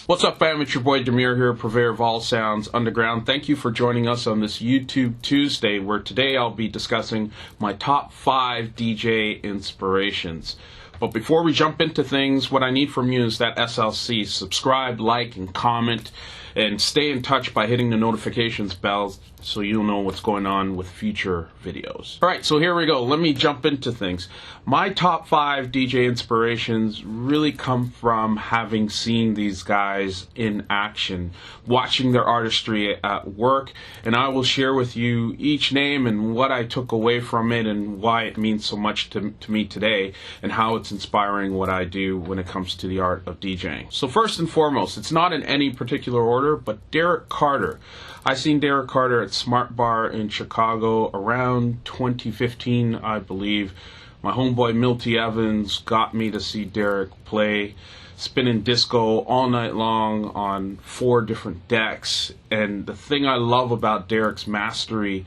What's up, fam? It's your boy Demuir here, purveyor of all sounds underground. Thank you for joining us on this YouTube Tuesday, where today I'll be discussing my top 5 DJ inspirations. But before we jump into things, what I need from you is that SLC. Subscribe, like, and comment, and stay in touch by hitting the notifications bell so you'll know what's going on with future videos. Alright, so here we go. Let me jump into things. My top 5 DJ inspirations really come from having seen these guys in action, watching their artistry at work, and I will share with you each name and what I took away from it and why it means so much to me today and how it's inspiring what I do when it comes to the art of DJing. So first and foremost, it's not in any particular order, but Derrick Carter. I seen Derrick Carter at Smart Bar in Chicago around 2015, I believe. My homeboy Milty Evans got me to see Derrick play, spinning disco all night long on 4 different decks. And the thing I love about Derrick's mastery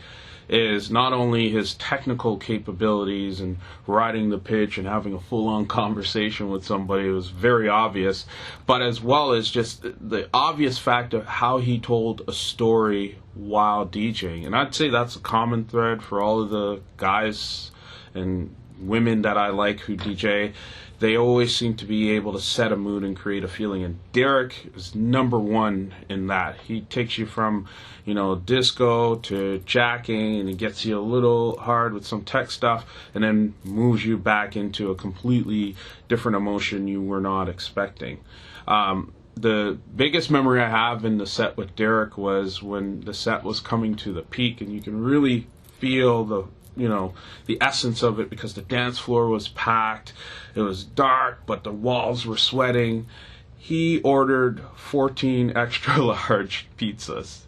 is not only his technical capabilities and riding the pitch and having a full-on conversation with somebody, it was very obvious, but as well as just the obvious fact of how he told a story while DJing. And I'd say that's a common thread for all of the guys and women that I like who DJ. They always seem to be able to set a mood and create a feeling, and Derrick is number one in that. He takes you from, disco to jacking, and he gets you a little hard with some tech stuff, and then moves you back into a completely different emotion you were not expecting. The biggest memory I have in the set with Derrick was when the set was coming to the peak, and you can really feel the essence of it because the dance floor was packed. It was dark, but the walls were sweating. He ordered 14 extra large pizzas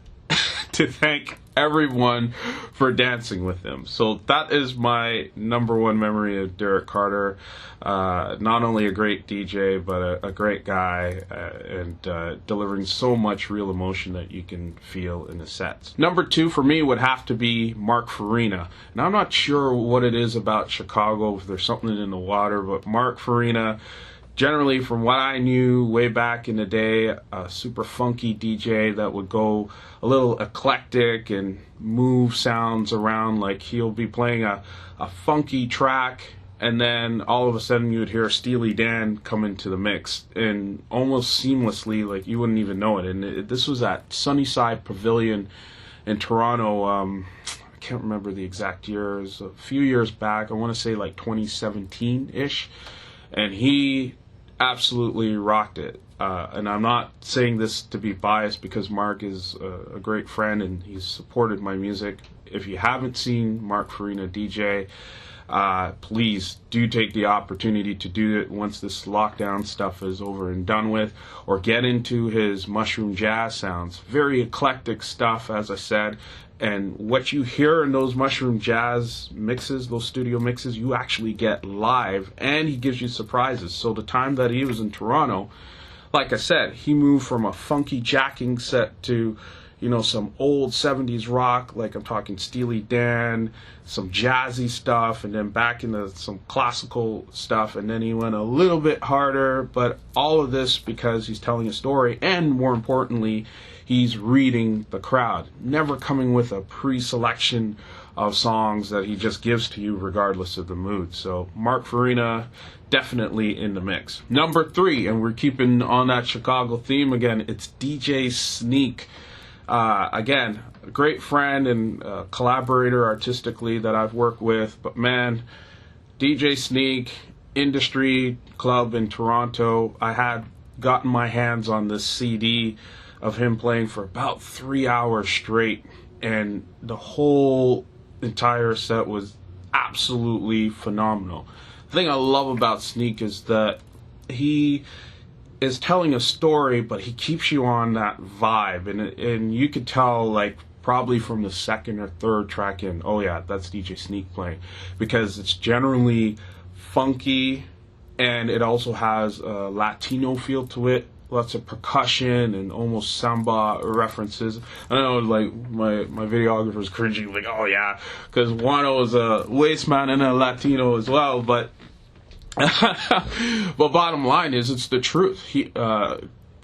to thank everyone for dancing with him. So that is my number one memory of Derrick Carter. Not only a great DJ, but a great guy, and delivering so much real emotion that you can feel in the sets. Number 2 for me would have to be Marc Farina. And I'm not sure what it is about Chicago, if there's something in the water, but Marc Farina, generally from what I knew way back in the day, a super funky DJ that would go a little eclectic and move sounds around. Like he'll be playing a funky track, and then all of a sudden you would hear Steely Dan come into the mix, and almost seamlessly, like you wouldn't even know it. And this was at Sunnyside Pavilion in Toronto. I can't remember the exact year. It was a few years back. I want to say like 2017-ish. And he absolutely rocked it. And I'm not saying this to be biased because Marc is a great friend and he's supported my music. If you haven't seen Marc Farina DJ, please do take the opportunity to do it once this lockdown stuff is over and done with, or get into his mushroom jazz sounds. Very eclectic stuff, as I said. And what you hear in those mushroom jazz mixes, those studio mixes, you actually get live, and he gives you surprises. So the time that he was in Toronto, like I said, he moved from a funky jacking set to, some old 70s rock, like I'm talking Steely Dan, some jazzy stuff, and then back into some classical stuff, and then he went a little bit harder, but all of this because he's telling a story, and more importantly, he's reading the crowd, never coming with a pre-selection of songs that he just gives to you regardless of the mood. So Marc Farina, definitely in the mix. Number 3, and we're keeping on that Chicago theme again, it's DJ Sneak. Again, a great friend and collaborator artistically that I've worked with, but man, DJ Sneak, Industry Club in Toronto, I had gotten my hands on this CD of him playing for about 3 hours straight, and the whole entire set was absolutely phenomenal. The thing I love about Sneak is that he is telling a story, but he keeps you on that vibe, and you could tell, like, probably from the second or third track in, oh yeah, that's DJ Sneak playing, because it's generally funky, and it also has a Latino feel to it. Lots of percussion and almost samba references. I know, like, my videographer's cringing, like, oh yeah, because Wano is a waste man and a Latino as well, but but bottom line is, it's the truth.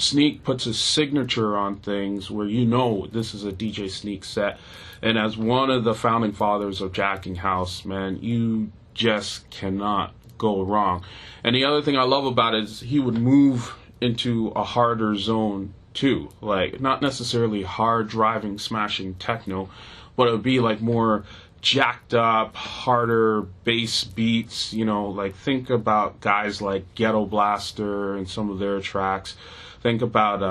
Sneak puts his signature on things where you know this is a DJ Sneak set. And as one of the founding fathers of Jacking House, man, you just cannot go wrong. And the other thing I love about it is he would move into a harder zone too. Like, not necessarily hard driving, smashing techno, but it would be like more jacked up, harder bass beats. You know, like think about guys like Ghetto Blaster and some of their tracks. Think about,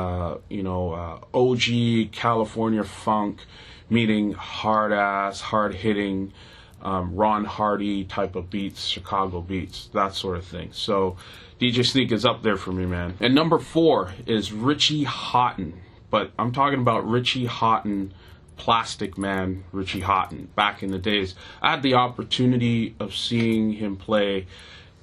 OG California funk meeting hard-ass, hard-hitting, Ron Hardy type of beats, Chicago beats, that sort of thing. So DJ Sneak is up there for me, man. And number 4 is Richie Hawtin. But I'm talking about Richie Hawtin, Plastic Man Richie Hawtin, back in the days. I had the opportunity of seeing him play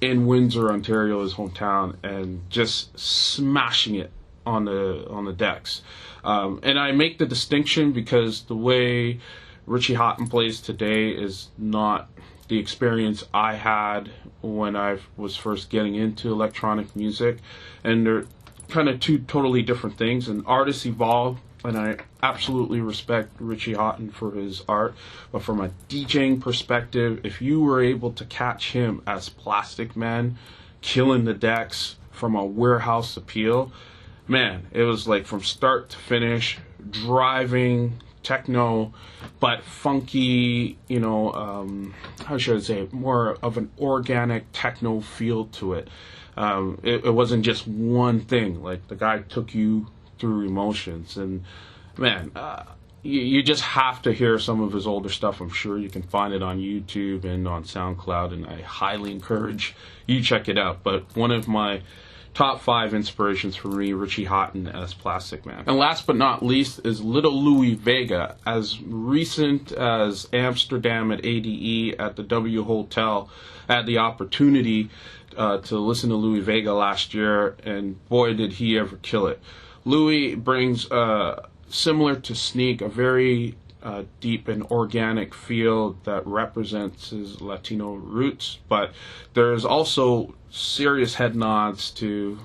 in Windsor, Ontario, his hometown, and just smashing it on the decks. And I make the distinction because the way Richie Hawtin plays today is not the experience I had when I was first getting into electronic music, and they're kind of two totally different things, and artists evolve, and I absolutely respect Richie Hawtin for his art. But from a DJing perspective, if you were able to catch him as Plastic Man killing the decks from a warehouse appeal, man, it was like from start to finish, driving techno, but funky, how should I say, more of an organic techno feel to it. It wasn't just one thing. Like, the guy took you through emotions, and man, you just have to hear some of his older stuff. I'm sure you can find it on YouTube and on SoundCloud, and I highly encourage you check it out. But one of my top 5 inspirations for me, Richie Hawtin as Plastic Man. And last but not least is little Louie Vega. As recent as Amsterdam at ADE at the W Hotel, I had the opportunity to listen to Louie Vega last year, and boy did he ever kill it. Louie brings, similar to Sneak, a very deep and organic feel that represents his Latino roots, but there's also serious head nods to,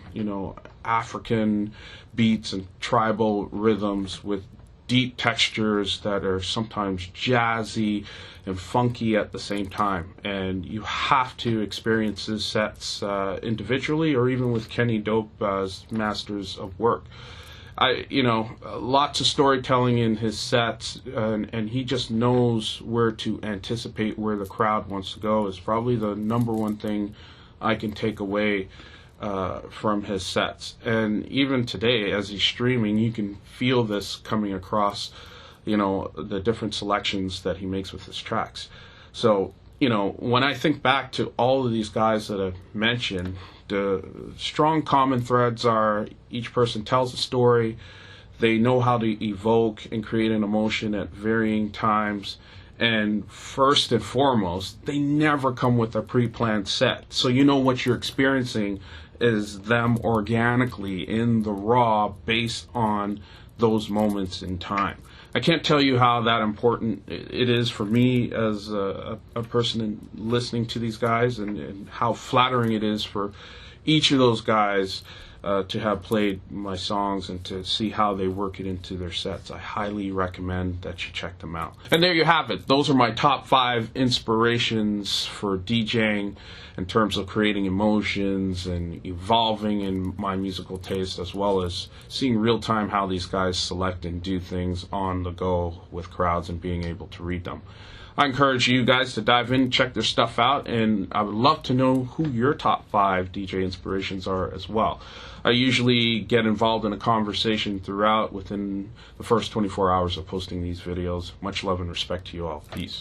African beats and tribal rhythms with deep textures that are sometimes jazzy and funky at the same time. And you have to experience his sets individually, or even with Kenny Dope as Masters of Work. Lots of storytelling in his sets, and he just knows where to anticipate where the crowd wants to go is probably the number one thing I can take away from his sets. And even today, as he's streaming, you can feel this coming across, the different selections that he makes with his tracks. So, when I think back to all of these guys that I've mentioned, the strong common threads are each person tells a story, they know how to evoke and create an emotion at varying times, and first and foremost, they never come with a pre-planned set. So what you're experiencing is them organically in the raw based on those moments in time. I can't tell you how that important it is for me as a person listening to these guys, and how flattering it is for each of those guys to have played my songs and to see how they work it into their sets. I highly recommend that you check them out. And there you have it. Those are my top 5 inspirations for DJing in terms of creating emotions and evolving in my musical taste, as well as seeing real time how these guys select and do things on the go with crowds and being able to read them. I encourage you guys to dive in, check their stuff out, and I would love to know who your top 5 DJ inspirations are as well. I usually get involved in a conversation throughout within the first 24 hours of posting these videos. Much love and respect to you all. Peace.